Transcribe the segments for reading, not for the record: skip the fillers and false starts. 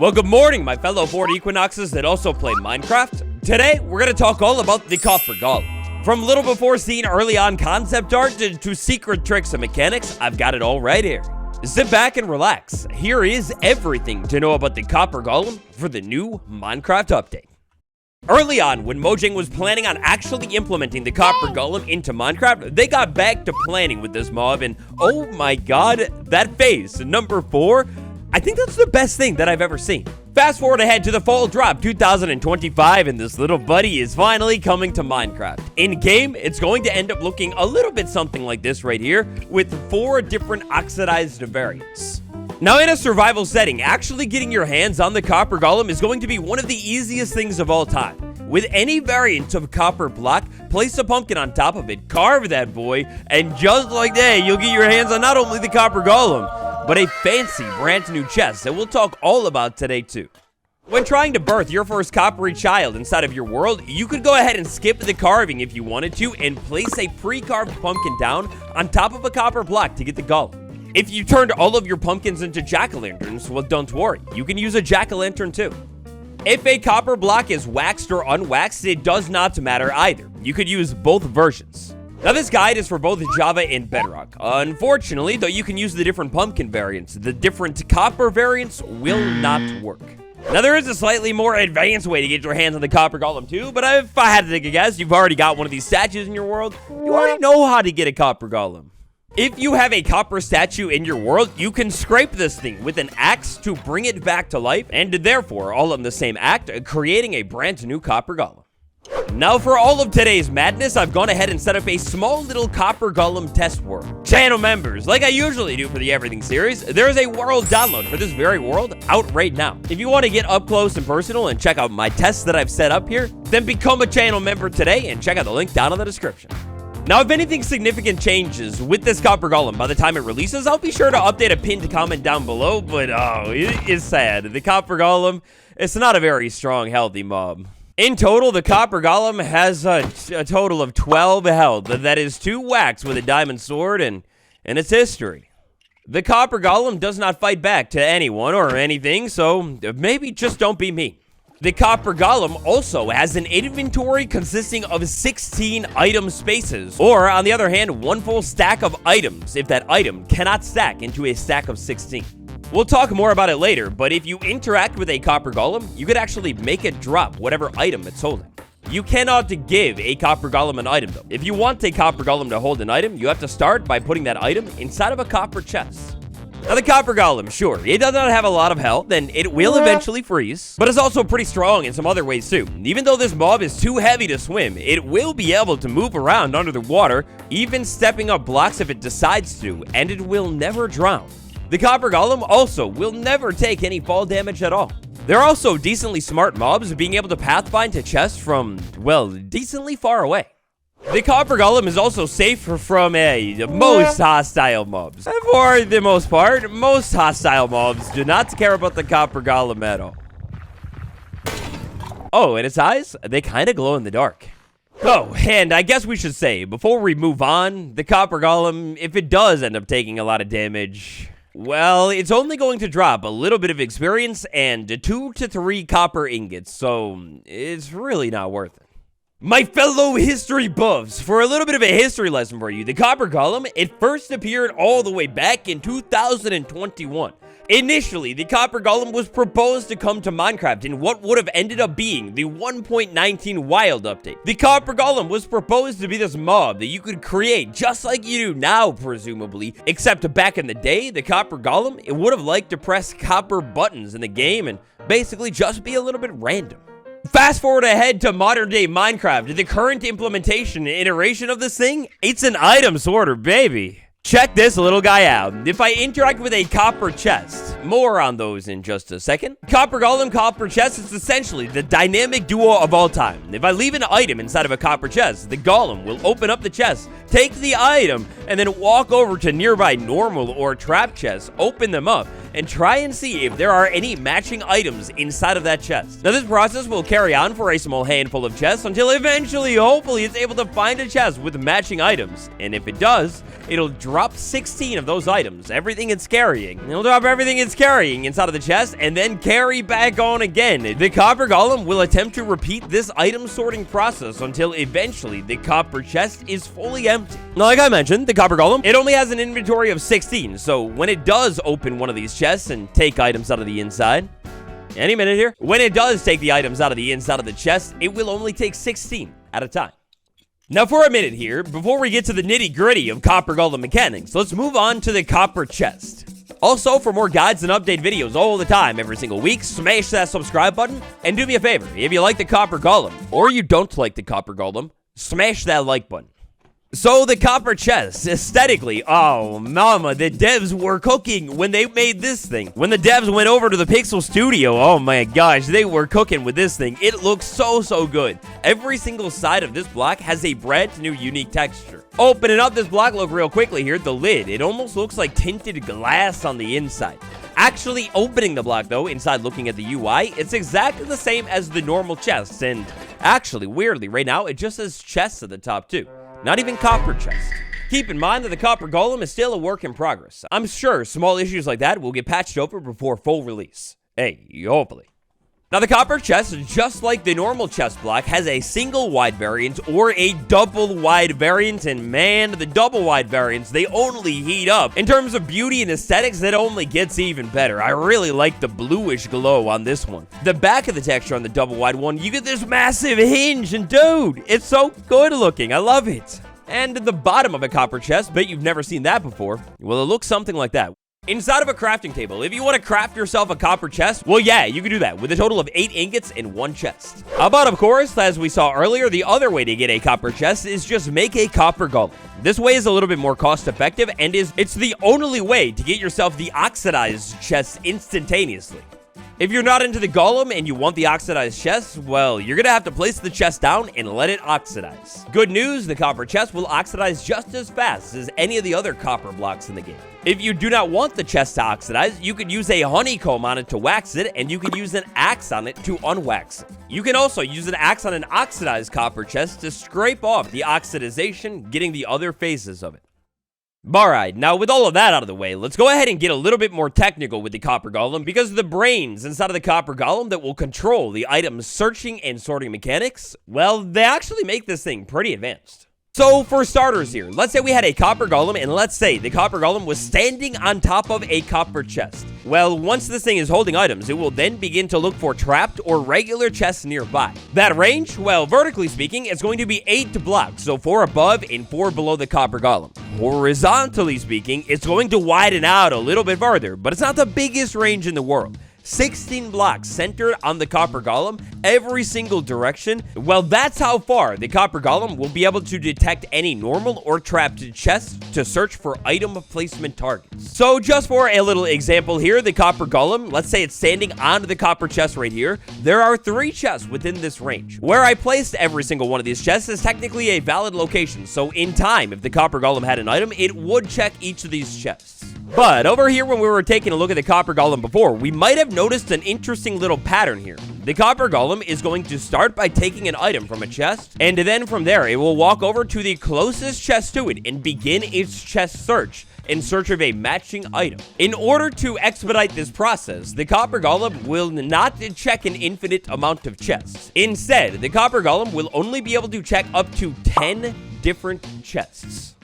Well, good morning, my fellow board equinoxes that also play Minecraft. Today, we're going to talk all about the Copper Golem. From little before seen early on concept art to secret tricks and mechanics, I've got it all right here. Sit back and relax. Here is everything to know about the Copper Golem for the new Minecraft update. Early on, when Mojang was planning on actually implementing the Copper Golem into Minecraft, they got back to planning with this mob, and oh my god, that face, number 4, I think that's the best thing that I've ever seen. Fast forward ahead to the fall drop 2025, and this little buddy is finally coming to Minecraft. In game, it's going to end up looking a little bit something like this right here, with 4 different oxidized variants. Now, in a survival setting, actually getting your hands on the Copper Golem is going to be one of the easiest things of all time. With any variant of copper block, place a pumpkin on top of it, carve that boy, and just like that, you'll get your hands on not only the Copper Golem, but a fancy brand new chest that we'll talk all about today too. When trying to birth your first coppery child inside of your world, you could go ahead and skip the carving if you wanted to and place a pre-carved pumpkin down on top of a copper block to get the golem. If you turned all of your pumpkins into jack-o'-lanterns, well, don't worry, you can use a jack-o'-lantern too. If a copper block is waxed or unwaxed, it does not matter either. You could use both versions. Now, this guide is for both Java and Bedrock. Unfortunately, though you can use the different pumpkin variants, the different copper variants will not work. Now, there is a slightly more advanced way to get your hands on the Copper Golem too, but if I had to take a guess, you've already got one of these statues in your world. You already know how to get a Copper Golem. If you have a copper statue in your world, you can scrape this thing with an axe to bring it back to life, and therefore, all in the same act, creating a brand new Copper Golem. Now, for all of today's madness, I've gone ahead and set up a small little Copper Golem test world. Channel members, like I usually do for the Everything series, there is a world download for this very world out right now. If you want to get up close and personal and check out my tests that I've set up here, then become a channel member today and check out the link down in the description. Now, if anything significant changes with this Copper Golem by the time it releases, I'll be sure to update a pinned comment down below, but oh, it is sad. The Copper Golem, it's not a very strong, healthy mob. In total, the Copper Golem has a total of 12 health. That is 2 whacks with a diamond sword, and its history. The Copper Golem does not fight back to anyone or anything, so maybe just don't be mean. The Copper Golem also has an inventory consisting of 16 item spaces, or on the other hand, 1 full stack of items if that item cannot stack into a stack of 16. We'll talk more about it later, but if you interact with a Copper Golem, you could actually make it drop whatever item it's holding. You cannot give a Copper Golem an item though. If you want a Copper Golem to hold an item, you have to start by putting that item inside of a copper chest. Now, the Copper Golem, sure, it does not have a lot of health, and it will eventually freeze, but it's also pretty strong in some other ways too. Even though this mob is too heavy to swim, it will be able to move around under the water, even stepping up blocks if it decides to, and it will never drown. The Copper Golem also will never take any fall damage at all. They're also decently smart mobs, being able to pathfind to chests from, well, decently far away. The Copper Golem is also safe from most hostile mobs. For the most part, most hostile mobs do not care about the Copper Golem at all. Oh, and its eyes? They kind of glow in the dark. Oh, and I guess we should say, before we move on, the Copper Golem, if it does end up taking a lot of damage, well, it's only going to drop a little bit of experience and 2 to 3 copper ingots, so it's really not worth it. My fellow history buffs, for a little bit of a history lesson for you, the Copper Golem, it first appeared all the way back in 2021. Initially, the Copper Golem was proposed to come to Minecraft in what would have ended up being the 1.19 Wild update. The Copper Golem was proposed to be this mob that you could create just like you do now, presumably, except back in the day, the Copper Golem, it would have liked to press copper buttons in the game and basically just be a little bit random. Fast forward ahead to modern day Minecraft, the current implementation and iteration of this thing, it's an item sorter, baby. Check this little guy out. If I interact with a copper chest, more on those in just a second. Copper Golem copper chest is essentially the dynamic duo of all time. If I leave an item inside of a copper chest, the Golem will open up the chest, take the item, and then walk over to nearby normal or trap chests, open them up, and try and see if there are any matching items inside of that chest. Now, this process will carry on for a small handful of chests until eventually, hopefully, it's able to find a chest with matching items. And if it does, it'll drop 16 of those items, everything it's carrying. It'll drop everything it's carrying inside of the chest and then carry back on again. The Copper Golem will attempt to repeat this item sorting process until eventually the copper chest is fully empty. Now, like I mentioned, the Copper Golem, it only has an inventory of 16, so when it does open one of these chests and take items out of the inside, any minute here, when it does take the items out of the inside of the chest, it will only take 16 at a time. Now, for a minute here, before we get to the nitty-gritty of Copper Golem mechanics, let's move on to the copper chest. Also, for more guides and update videos all the time, every single week, smash that subscribe button, and do me a favor, if you like the Copper Golem, or you don't like the Copper Golem, smash that like button. So, the copper chest, aesthetically, oh, mama, the devs were cooking when they made this thing. When the devs went over to the Pixel Studio, oh my gosh, they were cooking with this thing. It looks so good. Every single side of this block has a brand new unique texture. Opening up this block, look real quickly here, the lid, it almost looks like tinted glass on the inside. Actually opening the block, though, inside looking at the UI, it's exactly the same as the normal chests, and actually, weirdly, right now, it just says chests at the top, too. Not even copper chest. Keep in mind that the Copper Golem is still a work in progress. I'm sure small issues like that will get patched over before full release. Hey, hopefully. Now, the copper chest, just like the normal chest block, has a single wide variant or a double wide variant, and man, the double wide variants, they only heat up. In terms of beauty and aesthetics, it only gets even better. I really like the bluish glow on this one. The back of the texture on the double wide one, you get this massive hinge, and dude, it's so good looking. I love it. And the bottom of a copper chest, bet you've never seen that before. Well, it looks something like that. Inside of a crafting table, if you want to craft yourself a copper chest, well, yeah, you can do that with a total of 8 ingots in one chest. But of course, as we saw earlier, the other way to get a copper chest is just make a copper golem. This way is a little bit more cost effective and it's the only way to get yourself the oxidized chest instantaneously. If you're not into the golem and you want the oxidized chest, well, you're gonna have to place the chest down and let it oxidize. Good news, the copper chest will oxidize just as fast as any of the other copper blocks in the game. If you do not want the chest to oxidize, you could use a honeycomb on it to wax it, and you can use an axe on it to unwax it. You can also use an axe on an oxidized copper chest to scrape off the oxidization, getting the other phases of it. Alright, now with all of that out of the way, let's go ahead and get a little bit more technical with the Copper Golem, because the brains inside of the Copper Golem that will control the item's searching and sorting mechanics, well, they actually make this thing pretty advanced. So, for starters here, let's say we had a Copper Golem, and let's say the Copper Golem was standing on top of a copper chest. Well, once this thing is holding items, it will then begin to look for trapped or regular chests nearby. That range, well, vertically speaking, it's going to be 8 blocks, so 4 above and 4 below the Copper Golem. Horizontally speaking, it's going to widen out a little bit further, but it's not the biggest range in the world. 16 blocks centered on the Copper Golem, every single direction. Well, that's how far the Copper Golem will be able to detect any normal or trapped chests to search for item placement targets. So just for a little example here, the Copper Golem, let's say it's standing on the copper chest right here. There are 3 chests within this range. Where I placed every single one of these chests is technically a valid location, so in time, if the Copper Golem had an item, it would check each of these chests. But over here, when we were taking a look at the Copper Golem before, we might have noticed an interesting little pattern here. The Copper Golem is going to start by taking an item from a chest, and then from there, it will walk over to the closest chest to it and begin its chest search in search of a matching item. In order to expedite this process, the Copper Golem will not check an infinite amount of chests. Instead, the Copper Golem will only be able to check up to 10 different chests.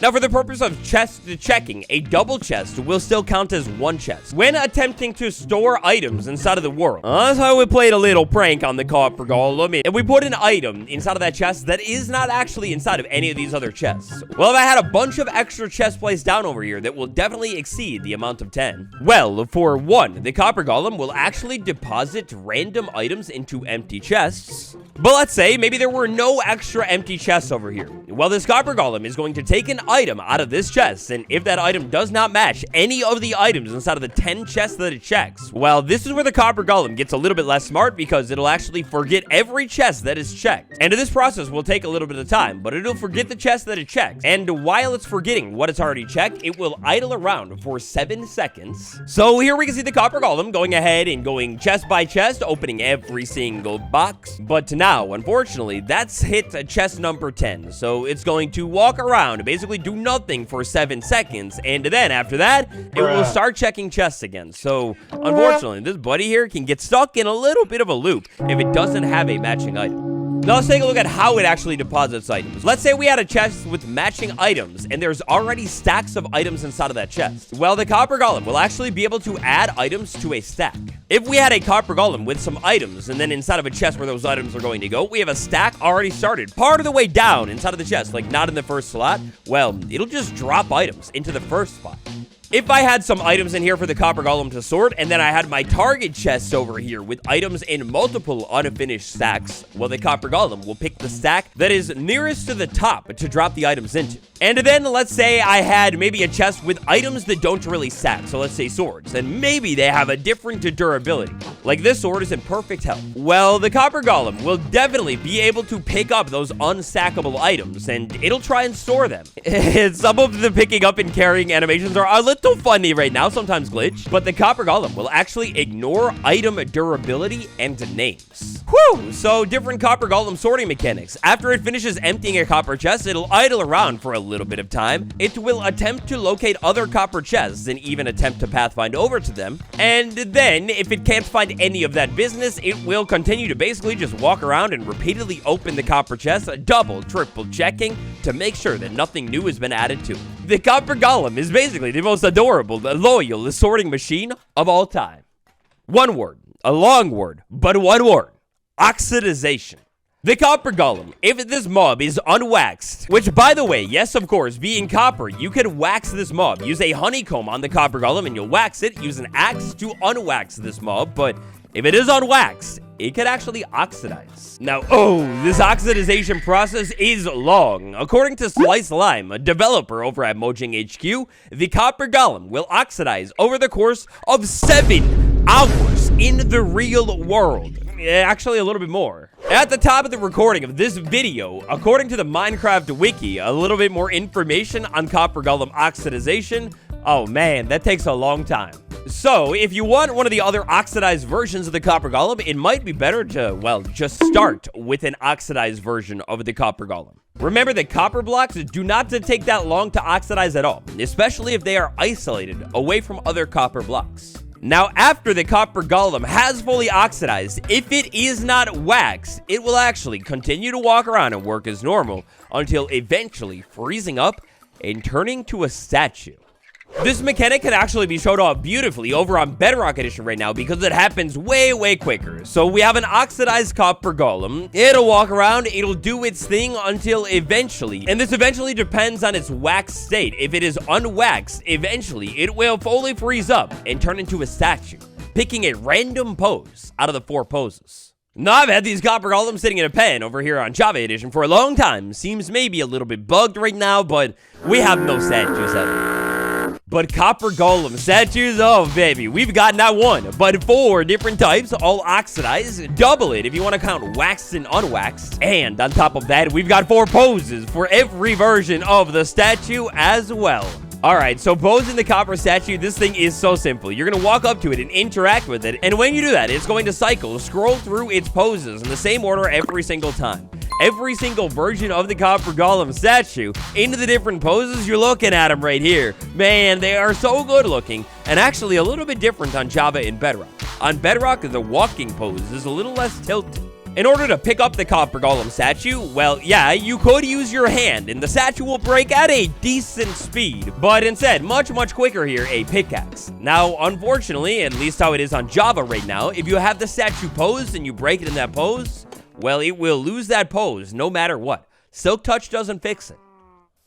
Now, for the purpose of chest checking, a double chest will still count as 1 chest when attempting to store items inside of the world. That's how we played a little prank on the Copper Golem. If we put an item inside of that chest that is not actually inside of any of these other chests. Well, if I had a bunch of extra chests placed down over here that will definitely exceed the amount of 10. Well, for 1, the Copper Golem will actually deposit random items into empty chests. But let's say maybe there were no extra empty chests over here. Well, this Copper Golem is going to take an item out of this chest, and if that item does not match any of the items inside of the 10 chests that it checks, well, this is where the Copper Golem gets a little bit less smart because it'll actually forget every chest that is checked. And this process will take a little bit of time, but it'll forget the chest that it checks. And while it's forgetting what it's already checked, it will idle around for 7 seconds. So here we can see the Copper Golem going ahead and going chest by chest, opening every single box. But now, unfortunately, that's hit chest number 10. So it's going to walk around and basically do nothing for 7 seconds. And then after that, it will start checking chests again. So unfortunately, this buddy here can get stuck in a little bit of a loop if it doesn't have a matching item. Now let's take a look at how it actually deposits items. Let's say we had a chest with matching items, and there's already stacks of items inside of that chest. Well, the Copper Golem will actually be able to add items to a stack. If we had a Copper Golem with some items, and then inside of a chest where those items are going to go, we have a stack already started, part of the way down inside of the chest, like not in the first slot, well, it'll just drop items into the first spot. If I had some items in here for the Copper Golem to sort, and then I had my target chest over here with items in multiple unfinished stacks, well, the Copper Golem will pick the stack that is nearest to the top to drop the items into. And then let's say I had maybe a chest with items that don't really stack, so let's say swords, and maybe they have a different durability. Like this sword is in perfect health. Well, the Copper Golem will definitely be able to pick up those unstackable items, and it'll try and store them. Some of the picking up and carrying animations are a little funny right now, sometimes glitch, but the Copper Golem will actually ignore item durability and names. Whew! So different Copper Golem sorting mechanics. After it finishes emptying a copper chest, it'll idle around for a little bit of time. It will attempt to locate other copper chests and even attempt to pathfind over to them. And then, if it can't find any of that business, it will continue to basically just walk around and repeatedly open the copper chest, double, triple checking to make sure that nothing new has been added to it. The Copper Golem is basically the most adorable, loyal sorting machine of all time. One word, a long word, but one word: oxidization. The Copper Golem, if this mob is unwaxed, which by the way, yes of course, being copper, you can wax this mob. Use a honeycomb on the Copper Golem and you'll wax it. Use an axe to unwax this mob, but if it is unwaxed, it could actually oxidize. Now, this oxidization process is long. According to Slice Lime, a developer over at Mojang HQ, the Copper Golem will oxidize over the course of 7 hours in the real world. Actually, a little bit more. At the top of the recording of this video, according to the Minecraft wiki, a little bit more information on Copper Golem oxidization. Oh man, that takes a long time. So, if you want one of the other oxidized versions of the Copper Golem, it might be better to, well, just start with an oxidized version of the Copper Golem. Remember that copper blocks do not take that long to oxidize at all, especially if they are isolated away from other copper blocks. Now, after the Copper Golem has fully oxidized, if it is not waxed, it will actually continue to walk around and work as normal until eventually freezing up and turning to a statue. This mechanic can actually be showed off beautifully over on Bedrock Edition right now because it happens way quicker. So we have an oxidized Copper Golem. It'll walk around, it'll do its thing until eventually, and this eventually depends on its wax state. If it is unwaxed, eventually it will fully freeze up and turn into a statue, picking a random pose out of the 4 poses. Now, I've had these Copper Golems sitting in a pen over here on Java Edition for a long time. Seems maybe a little bit bugged right now, but we have no statues ever. But Copper Golem statues, oh baby, we've got not 1, but 4 different types, all oxidized. Double it if you want to count waxed and unwaxed. And on top of that, we've got 4 poses for every version of the statue as well. Alright, so posing the copper statue, this thing is so simple. You're going to walk up to it and interact with it, and when you do that, it's going to scroll through its poses in the same order every single time. Every single version of the Copper Golem statue into the different poses. You're looking at them right here. Man, they are so good looking, and actually a little bit different on Java and Bedrock. On Bedrock, the walking pose is a little less tilted. In order to pick up the Copper Golem statue, well, yeah, you could use your hand, and the statue will break at a decent speed, but instead, much quicker here, a pickaxe. Now, unfortunately, at least how it is on Java right now, if you have the statue posed and you break it in that pose, well, it will lose that pose no matter what. Silk Touch doesn't fix it.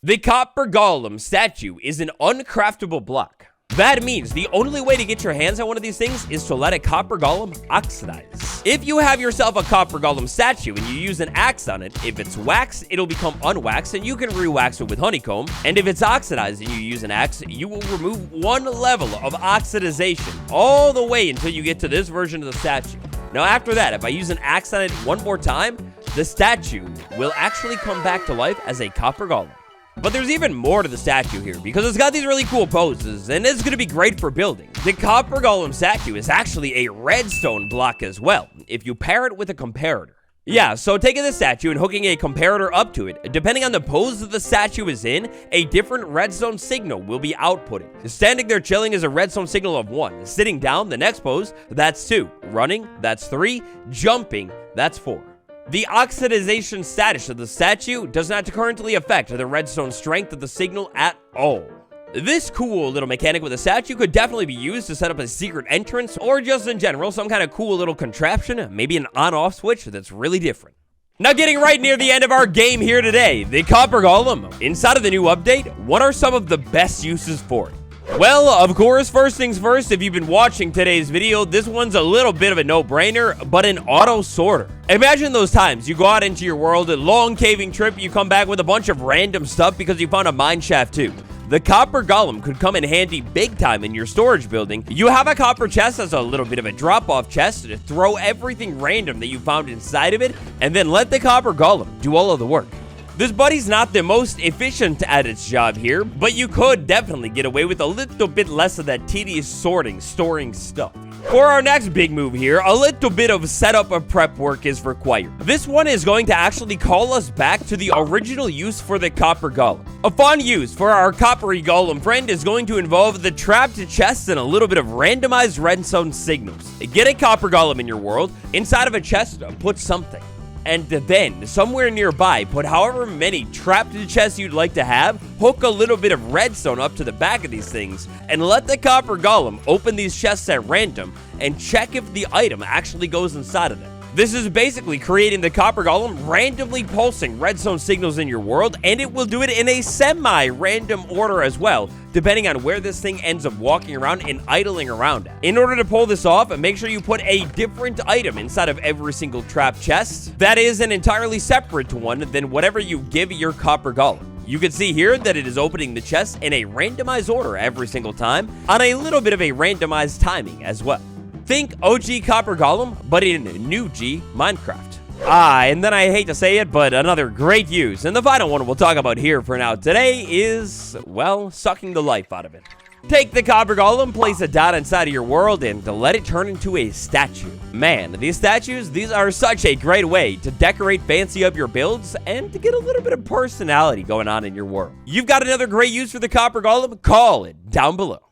The Copper Golem statue is an uncraftable block. That means the only way to get your hands on one of these things is to let a Copper Golem oxidize. If you have yourself a Copper Golem statue and you use an axe on it, if it's waxed, it'll become unwaxed and you can re-wax it with honeycomb. And if it's oxidized and you use an axe, you will remove one level of oxidization all the way until you get to this version of the statue. Now after that, if I use an axe on it one more time, the statue will actually come back to life as a Copper Golem. But there's even more to the statue here, because it's got these really cool poses, and it's going to be great for building. The Copper Golem statue is actually a redstone block as well, if you pair it with a comparator. Yeah, so taking the statue and hooking a comparator up to it, depending on the pose that the statue is in, a different redstone signal will be outputted. Standing there chilling is a redstone signal of 1. Sitting down, the next pose, that's 2. Running, that's 3. Jumping, that's 4. The oxidization status of the statue does not currently affect the redstone strength of the signal at all. This cool little mechanic with a statue could definitely be used to set up a secret entrance, or just in general, some kind of cool little contraption, maybe an on-off switch that's really different. Now getting right near the end of our game here today, the Copper Golem. Inside of the new update, what are some of the best uses for it? Well, of course, first things first, if you've been watching today's video, this one's a little bit of a no-brainer, but an auto sorter. Imagine those times you go out into your world, a long caving trip, you come back with a bunch of random stuff because you found a mine shaft too. The Copper Golem could come in handy big time in your storage building. You have a copper chest as a little bit of a drop-off chest to throw everything random that you found inside of it, and then let the Copper Golem do all of the work. This buddy's not the most efficient at its job here, but you could definitely get away with a little bit less of that tedious storing stuff. For our next big move here, a little bit of setup of prep work is required. This one is going to actually call us back to the original use for the Copper Golem. A fun use for our coppery golem friend is going to involve the trapped chests and a little bit of randomized redstone signals. Get a Copper Golem in your world, inside of a chest, put something. And then, somewhere nearby, put however many trapped chests you'd like to have, hook a little bit of redstone up to the back of these things, and let the Copper Golem open these chests at random, and check if the item actually goes inside of them. This is basically creating the Copper Golem randomly pulsing redstone signals in your world, and it will do it in a semi-random order as well, depending on where this thing ends up walking around and idling around at. In order to pull this off, make sure you put a different item inside of every single trap chest. That is an entirely separate one than whatever you give your Copper Golem. You can see here that it is opening the chest in a randomized order every single time, on a little bit of a randomized timing as well. Think OG Copper Golem, but in New G Minecraft. And then I hate to say it, but another great use, and the final one we'll talk about here for now today is, well, sucking the life out of it. Take the Copper Golem, place a dot inside of your world, and let it turn into a statue. Man, these statues, these are such a great way to decorate, fancy up your builds, and to get a little bit of personality going on in your world. You've got another great use for the Copper Golem? Call it down below.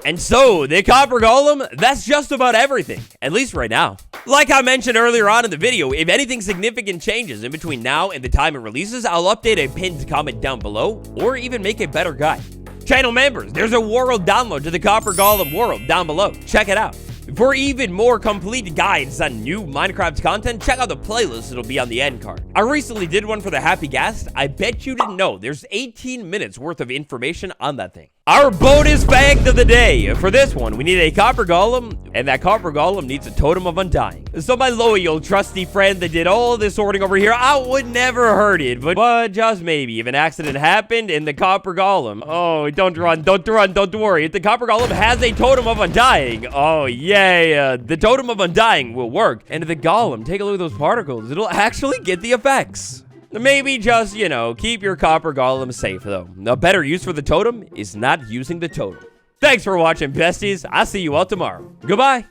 And so, the Copper Golem, that's just about everything, at least right now. Like I mentioned earlier on in the video, if anything significant changes in between now and the time it releases, I'll update a pinned comment down below, or even make a better guide. Channel members, there's a world download to the Copper Golem world down below. Check it out. For even more complete guides on new Minecraft content, check out the playlist, it'll be on the end card. I recently did one for the Happy Ghast. I bet you didn't know there's 18 minutes worth of information on that thing. Our bonus fact of the day. For this one, we need a Copper Golem, and that Copper Golem needs a Totem of Undying. So my loyal, trusty friend that did all this sorting over here, I would never hurt it, but just maybe, if an accident happened and the Copper Golem, oh, don't run, don't worry. If the Copper Golem has a Totem of Undying, oh yeah, the Totem of Undying will work. And if the Golem, take a look at those particles, it'll actually get the effects. Maybe just, you know, keep your Copper Golem safe, though. A better use for the totem is not using the totem. Thanks for watching, besties. I'll see you all tomorrow. Goodbye.